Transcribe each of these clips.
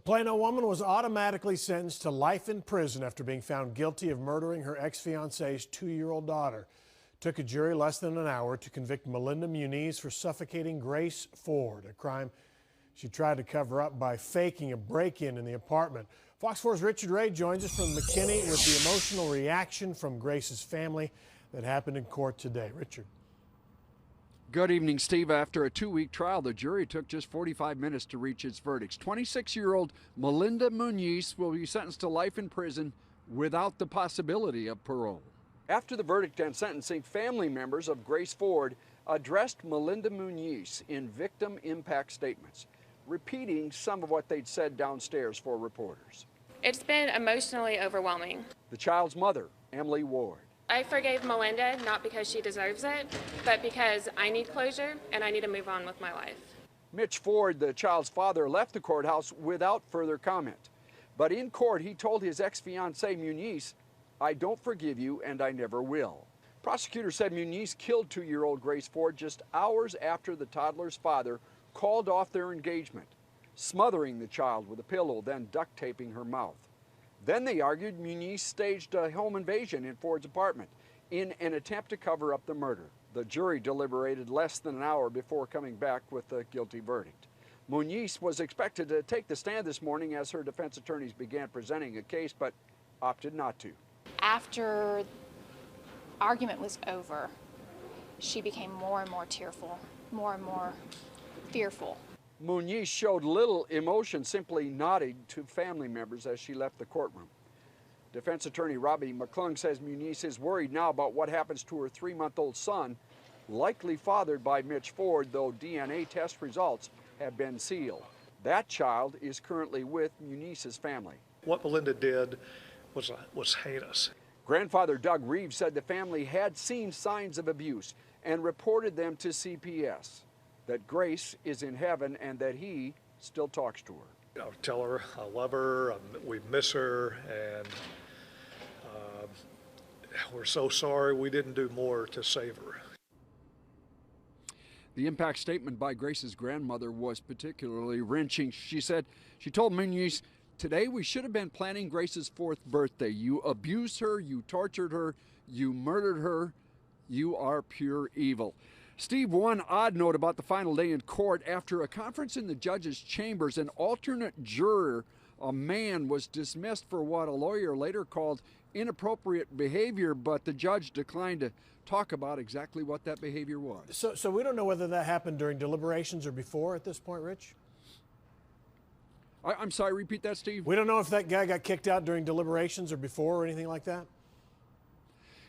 Plano woman was automatically sentenced to life in prison after being found guilty of murdering her ex-fiance's 2-year-old daughter. Took a jury less than an hour to convict Melinda Muniz for suffocating Grace Ford, a crime she tried to cover up by faking a break-in in the apartment. Fox 4's Richard Ray joins us from McKinney with the emotional reaction from Grace's family that happened in court today. Richard. Good evening, Steve. After a 2-week trial, the jury took just 45 minutes to reach its verdicts. 26-year-old Melinda Muniz will be sentenced to life in prison without the possibility of parole. After the verdict and sentencing, family members of Grace Ford addressed Melinda Muniz in victim impact statements, repeating some of what they'd said downstairs for reporters. It's been emotionally overwhelming. The child's mother, Emily Ward. I forgave Melinda not because she deserves it, but because I need closure and I need to move on with my life. Mitch Ford, the child's father, left the courthouse without further comment. But in court, he told his ex-fiancée Muniz, "I don't forgive you and I never will." Prosecutors said Muniz killed 2-year-old Grace Ford just hours after the toddler's father called off their engagement, smothering the child with a pillow, then duct taping her mouth. Then they argued Muniz staged a home invasion in Ford's apartment in an attempt to cover up the murder. The jury deliberated less than an hour before coming back with a guilty verdict. Muniz was expected to take the stand this morning as her defense attorneys began presenting a case, but opted not to. After argument was over, she became more and more tearful, more and more fearful. Muniz showed little emotion, simply nodding to family members as she left the courtroom. Defense attorney Robbie McClung says Muniz is worried now about what happens to her 3-month-old son, likely fathered by Mitch Ford, though DNA test results have been sealed. That child is currently with Muniz's family. What Melinda did was heinous. Grandfather Doug Reeves said the family had seen signs of abuse and reported them to CPS, that Grace is in heaven and that he still talks to her. I'll tell her I love her, we miss her, and we're so sorry we didn't do more to save her. The impact statement by Grace's grandmother was particularly wrenching. She said, she told Muniz, "Today we should have been planning Grace's 4th birthday. You abused her, you tortured her, you murdered her. You are pure evil." Steve, one odd note about the final day in court. After a conference in the judge's chambers, an alternate juror, a man, was dismissed for what a lawyer later called inappropriate behavior, but the judge declined to talk about exactly what that behavior was. So we don't know whether that happened during deliberations or before at this point, Rich? I'm sorry, repeat that, Steve? We don't know if that guy got kicked out during deliberations or before or anything like that?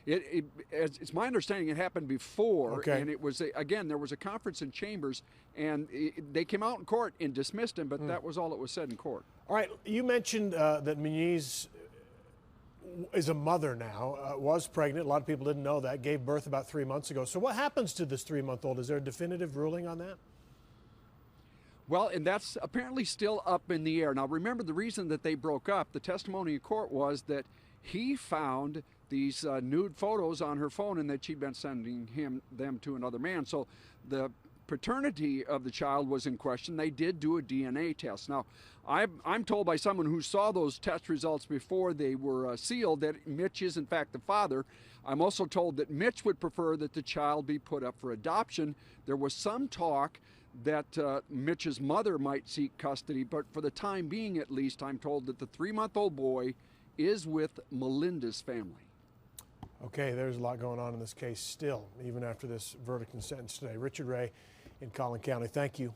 It's my understanding it happened before, okay. And it was, again, there was a conference in chambers, and they came out in court and dismissed him, but that was all that was said in court. All right, you mentioned that Muniz is a mother now, was pregnant. A lot of people didn't know that, gave birth about 3 months ago. So what happens to this 3-month-old? Is there a definitive ruling on that? Well, and that's apparently still up in the air. Now, remember, the reason that they broke up, the testimony in court was that he found these nude photos on her phone and that she'd been sending them to another man. So the paternity of the child was in question. They did do a DNA test. Now, I'm told by someone who saw those test results before they were sealed that Mitch is in fact the father. I'm also told that Mitch would prefer that the child be put up for adoption. There was some talk that Mitch's mother might seek custody, but for the time being at least, I'm told that the 3-month-old boy is with Melinda's family. Okay, there's a lot going on in this case still, even after this verdict and sentence today. Richard Ray in Collin County, thank you.